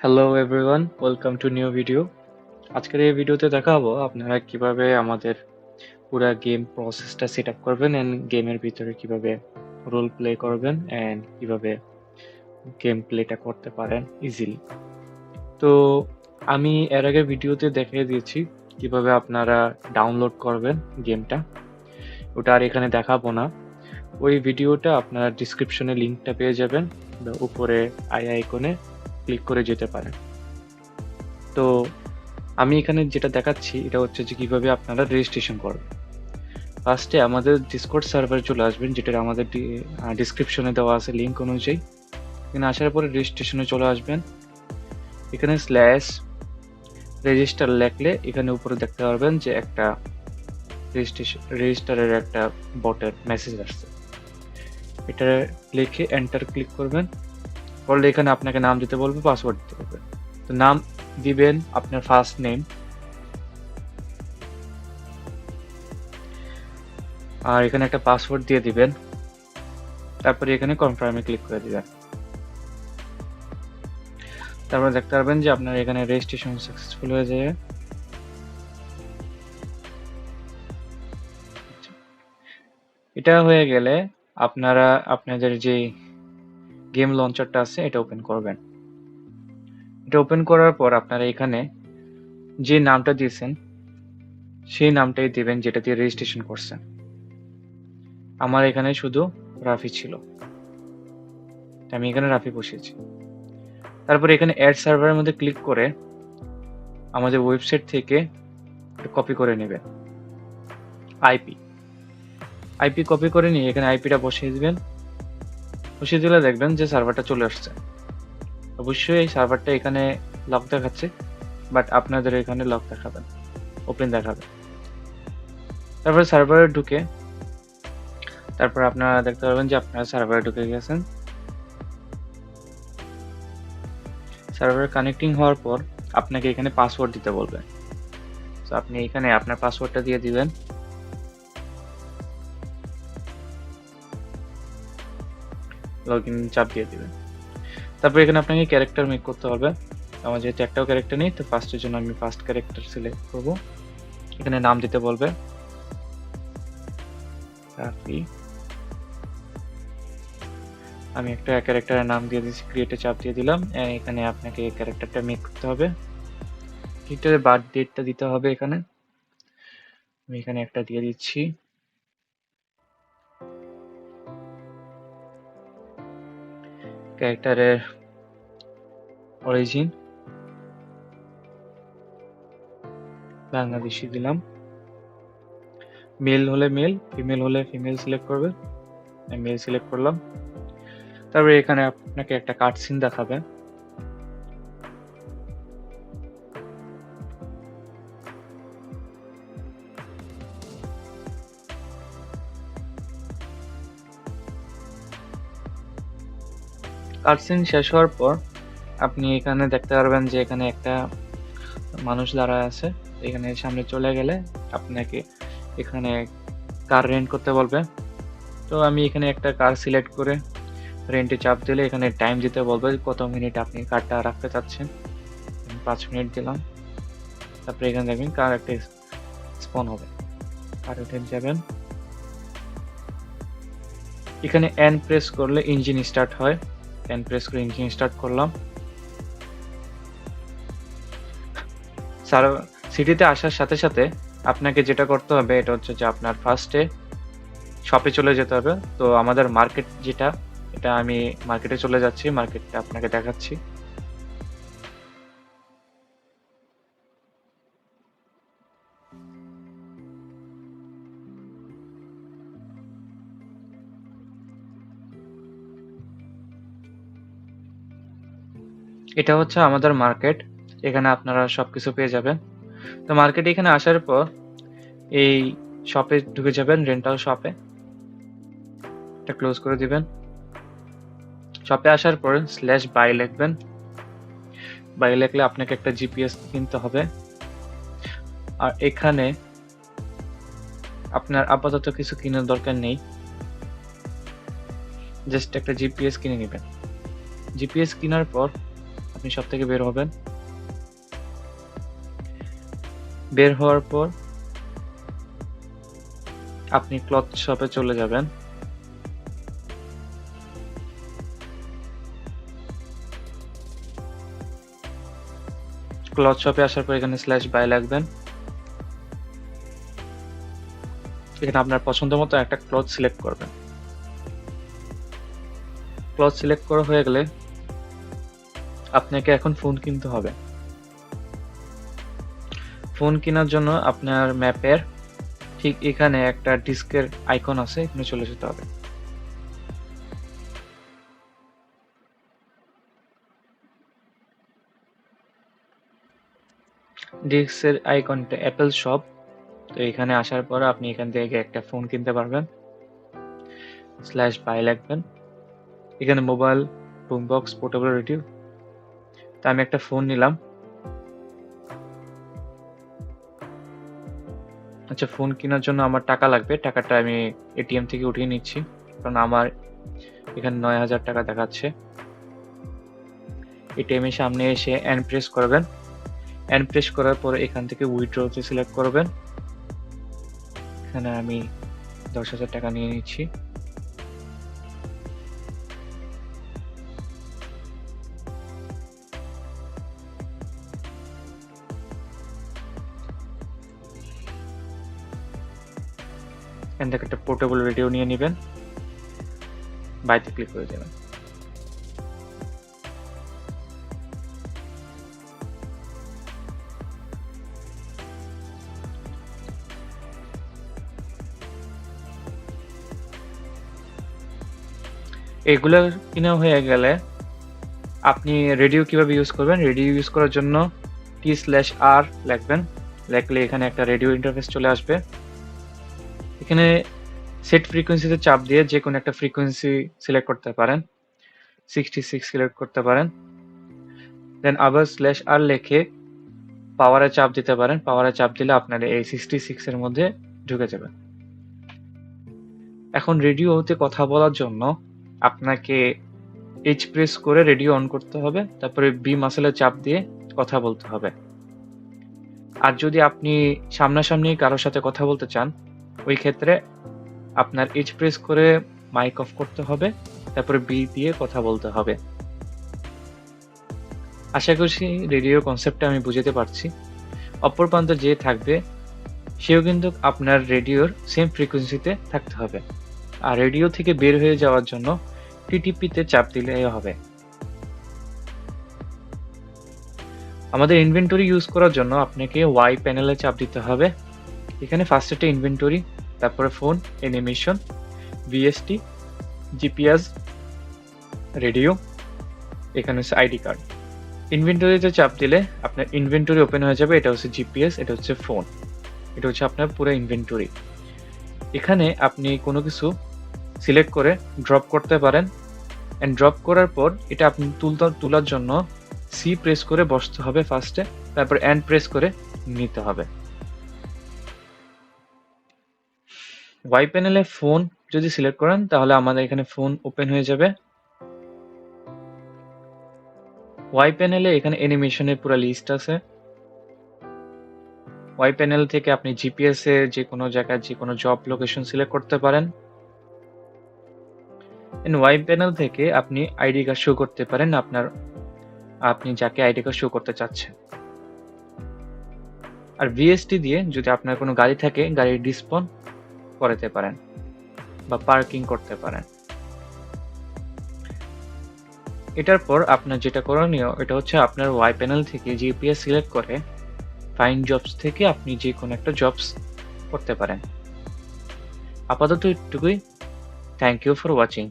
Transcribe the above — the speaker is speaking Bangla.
Hello everyone, welcome to new video. আজকের এই ভিডিওতে দেখাবো আপনারা কিভাবে আমাদের পুরা গেম প্রসেসটা সেট আপ করবেন এন্ড গেমের ভিতরে কিভাবে রোল প্লে করবেন এন্ড কিভাবে গেম প্লেটা করতে পারেন ইজিলি। তো আমি এর আগে ভিডিওতে দেখিয়ে দিয়েছি কিভাবে আপনারা ডাউনলোড করবেন গেমটা। ওটা আর এখানে দেখাবো না। ওই ভিডিওটা আপনারা ডিসক্রিপশনে লিঙ্কটা পেয়ে যাবেন বা উপরে আই আইকনে ক্লিক করে যেতে পারেন। তো আমি এখানে যেটা দেখাচ্ছি এটা হচ্ছে যে কিভাবে আপনারা রেজিস্ট্রেশন করবেন। ফার্স্টে আমাদের ডিসকর্ড সার্ভারে চলে আসবেন, যেটা আমাদের ডিসক্রিপশনে দেওয়া আছে লিঙ্ক অনুযায়ী। এখানে আসার পরে রেজিস্ট্রেশনে চলে আসবেন। এখানে স্ল্যাশ রেজিস্টার লেখলে এখানে উপরে দেখতে পারবেন যে একটা রেজিস্টারের একটা বটের মেসেজ আসছে। এটা লিখে এন্টার ক্লিক করবেন। করলে এখানে আপনাকে নাম দিতে বলবে, পাসওয়ার্ড দিতে বলবে। তো নাম দিবেন আপনার ফার্স্ট নেম, আর এখানে একটা পাসওয়ার্ড দিয়ে দিবেন। তারপরে এখানে কনফার্মে ক্লিক করে দিবেন। তারপরে দেখতে পারবেন যে আপনার এখানে রেজিস্ট্রেশন সাকসেসফুল হয়ে যায়। এটা হয়ে গেলে আপনারা আপনাদের যে গেম লঞ্চারটা আছে এটা ওপেন করবেন। এটা ওপেন করার পর আপনারা এখানে যে নামটা দিয়েছেন সেই নামটাই দিবেন যেটা দিয়ে রেজিস্ট্রেশন করছেন। আমার এখানে শুধু রাফি ছিল, আমি এখানে রাফি বসিয়েছি। তারপরে এখানে অ্যাড সার্ভারের মধ্যে ক্লিক করে আমাদের ওয়েবসাইট থেকে কপি করে নেবেন আইপি কপি করে নিয়ে এখানে আইপিটা বসিয়ে দিবেন। বসিয়ে দিলে দেখবেন যে সার্ভারটা চলে আসছে। অবশ্যই এই সার্ভারটা এখানে লক দেখাচ্ছে, বাট আপনাদের এখানে লক দেখাবেন, ওপেন দেখাবে। তারপরে সার্ভারে ঢুকে তারপর আপনারা দেখতে পারবেন যে আপনারা সার্ভারে ঢুকে গেছেন। সার্ভার কানেক্টিং হওয়ার পর আপনাকে এখানে পাসওয়ার্ড দিতে বলবে। তো আপনি এখানে আপনার পাসওয়ার্ডটা দিয়ে দিবেন। লগইন চাপ দিয়ে দিবেন। তারপর এখানে আপনাকে ক্যারেক্টার মেক করতে হবে। আমার যেহেতু একটাও ক্যারেক্টার নেই, তো ফার্স্টের জন্য আমি ফার্স্ট ক্যারেক্টার সিলেক্ট করব। এখানে নাম দিতে বলবে রাফি। আমি একটা ক্যারেক্টারের নাম দিয়ে দিচ্ছি, ক্রিয়েটে চাপ দিয়ে দিলাম। এখানে আপনাকে ক্যারেক্টারটা মেক করতে হবে। ক্যারেক্টারের বার্থ ডেটটা দিতে হবে এখানে। আমি এখানে একটা দিয়ে দিচ্ছি। ক্যারেক্টারের অরিজিন বাংলাদেশি দিলাম। মেল হলে মেল, ফিমেল হলে ফিমেল সিলেক্ট করবে। আমি মেল সিলেক্ট করলাম। তারপরে এখানে আপনাকে একটা কাট সিন দেখাবে। কাট সিন শেষ হওয়ার পর আপনি এখানে দেখতে পারবেন যে এখানে একটা মানুষ দাঁড়ায় আছে। এখানে সামনে চলে গেলে আপনাকে এখানে কার রেন্ট করতে বলবে। তো আমি এখানে একটা কার সিলেক্ট করে রেন্টে চাপ দিলে এখানে টাইম দিতে বলবে কত মিনিট আপনি কারটা রাখতে চাচ্ছেন। 5 মিনিট দিলাম। তারপরে এখানে দেখবেন কার একটা স্পন হবে, কার উঠে যাবেন। এখানে এন প্রেস করলে ইঞ্জিন স্টার্ট হয়। এন প্রেস করে ইঞ্জিন স্টার্ট করলাম। সিটিতে আসার সাথে সাথে আপনাকে যেটা করতে হবে এটা হচ্ছে যে আপনার ফার্স্টে শপে চলে যেতে হবে। তো আমাদের মার্কেট যেটা, এটা আমি মার্কেটে চলে যাচ্ছি, মার্কেটটা আপনাকে দেখাচ্ছি। এটা হচ্ছে আমাদের মার্কেট, এখানে আপনারা সবকিছু পেয়ে যাবেন। তো মার্কেটে এখানে আসার পর এই শপে ঢুকে যাবেন, রেন্টাল শপে। এটা ক্লোজ করে দিবেন। শপে আসার পর স্ল্যাশ বাই লিখবেন। বাই লিখলে আপনাকে একটা জিপিএস কিনতে হবে। আর এখানে আপনার আপাতত কিছু কেনার দরকার নেই, জাস্ট একটা জিপিএস কিনে নেবেন। জিপিএস কেনার পর আপনি সব থেকে বের হবেন। বের হওয়ার পর আপনি ক্লথ শপে চলে যাবেন। ক্লথ শপে আসার পর এখানে /বাই লিখবেন। এখানে আপনার পছন্দ মতো একটা ক্লথ সিলেক্ট করবেন। ক্লথ সিলেক্ট করা হয়ে গেলে আপনাকে এখন ফোন কিনতে হবে। ফোন কেনার জন্য আপনার ম্যাপের ঠিক এখানে একটা ডিস্কের আইকন আছে, এখানে চলে যেতে হবে। ডিস্কের আইকনটা অ্যাপেল শপ। তো এখানে আসার পর আপনি এখান থেকে একটা ফোন কিনতে পারবেন। /বাই লিখবেন। এখানে mobile, broom box, portable radio. তো আমি একটা ফোন নিলাম। আচ্ছা, ফোন কেনার জন্য আমার টাকা লাগবে। টাকাটা আমি এটিএম থেকে উঠিয়ে নিচ্ছি, কারণ আমার এখানে ৯,০০০ টাকা দেখাচ্ছে। এটিএম এর সামনে এসে এন্ড প্রেস করবেন। এন্ড প্রেস করার পরে এখান থেকে উইথড্রতে সিলেক্ট করবেন। এখানে আমি ১০,০০০ টাকা নিয়ে নিচ্ছি। এখান থেকে একটা পোর্টেবল রেডিও নিয়ে নেবেন, বাইতে ক্লিক করে দেবেন। এগুলো কিনা হয়ে গেলে আপনি রেডিও কিভাবে ইউজ করবেন? রেডিও ইউজ করার জন্য T/R লিখবেন। লিখলে এখানে একটা রেডিও ইন্টারফেস চলে আসবে। এখানে সেট ফ্রিকোয়েন্সিতে চাপ দিয়ে যে কোনো একটা ফ্রিকোয়েন্সি সিলেক্ট করতে পারেন। 66 সিলেক্ট করতে পারেন। দেন আবার /R লিখে পাওয়ারে চাপ দিতে পারেন। পাওয়ারে চাপ দিলে আপনার এই 66 এর মধ্যে ঢুকে যাবে। এখন রেডিওতে কথা বলার জন্য আপনাকে H প্রেস করে রেডিও অন করতে হবে। তারপরে B মাসেলে চাপ দিয়ে কথা বলতে হবে। আর যদি আপনি সামনাসামনি কারোর সাথে কথা বলতে চান, ওই ক্ষেত্রে আপনার H প্রেস করে মাইক অফ করতে হবে। তারপরে B দিয়ে কথা বলতে হবে। আশা করছি রেডিও কনসেপ্টটা আমি বুঝাতে পারছি। অপর প্রান্তে যে থাকবে সেও কিন্তু আপনার রেডিওর সেম ফ্রিকোয়েন্সিতে থাকতে হবে। আর রেডিও থেকে বের হয়ে যাওয়ার জন্য TTP-তে চাপ দিলেই হবে। আমাদের ইনভেন্টরি ইউজ করার জন্য আপনাকে Y প্যানেলে চাপ দিতে হবে। এখানে ফার্স্ট একটা ইনভেন্টরি, তারপরে phone, animation, VST, GPS, radio, এখানে হচ্ছে আইডি কার্ড। ইনভেন্টরিতে চাপ দিলে আপনার ইনভেন্টরি ওপেন হয়ে যাবে। এটা হচ্ছে GPS, এটা হচ্ছে ফোন, এটা হচ্ছে আপনার পুরো ইনভেন্টরি। এখানে আপনি কোনো কিছু সিলেক্ট করে ড্রপ করতে পারেন। এন্ড ড্রপ করার পর এটা আপনি তোলার জন্য C প্রেস করে বসতে হবে ফার্স্টে, তারপর এন্ড প্রেস করে নিতে হবে। Y প্যানেলে ফোন যদি সিলেক্ট করেন তাহলে আমাদের এখানে ফোন ওপেন হয়ে যাবে। Y প্যানেলে এখানে অ্যানিমেশনের পুরো লিস্ট আছে। Y প্যানেল থেকে আপনি GPS এ যে কোনো জায়গায় যে কোনো জব লোকেশন সিলেক্ট করতে পারেন। এন্ড Y প্যানেল থেকে আপনি আইডি কার্ড শো করতে পারেন আপনি যাকে আইডি কার্ড শো করতে চাচ্ছেন। আর VST দিয়ে যদি আপনার কোনো গাড়ি থাকে গাড়ির ডিসপন করাতে পারেন বা পার্কিং করতে পারেন। এটার পর আপনার যেটা করণীয় এটা হচ্ছে আপনার Y প্যানেল থেকে GPS সিলেক্ট করে ফাইন্ড জবস থেকে আপনি যে কোনো একটা জবস করতে পারেন। আপাতত এটুকুই। Thank you for watching.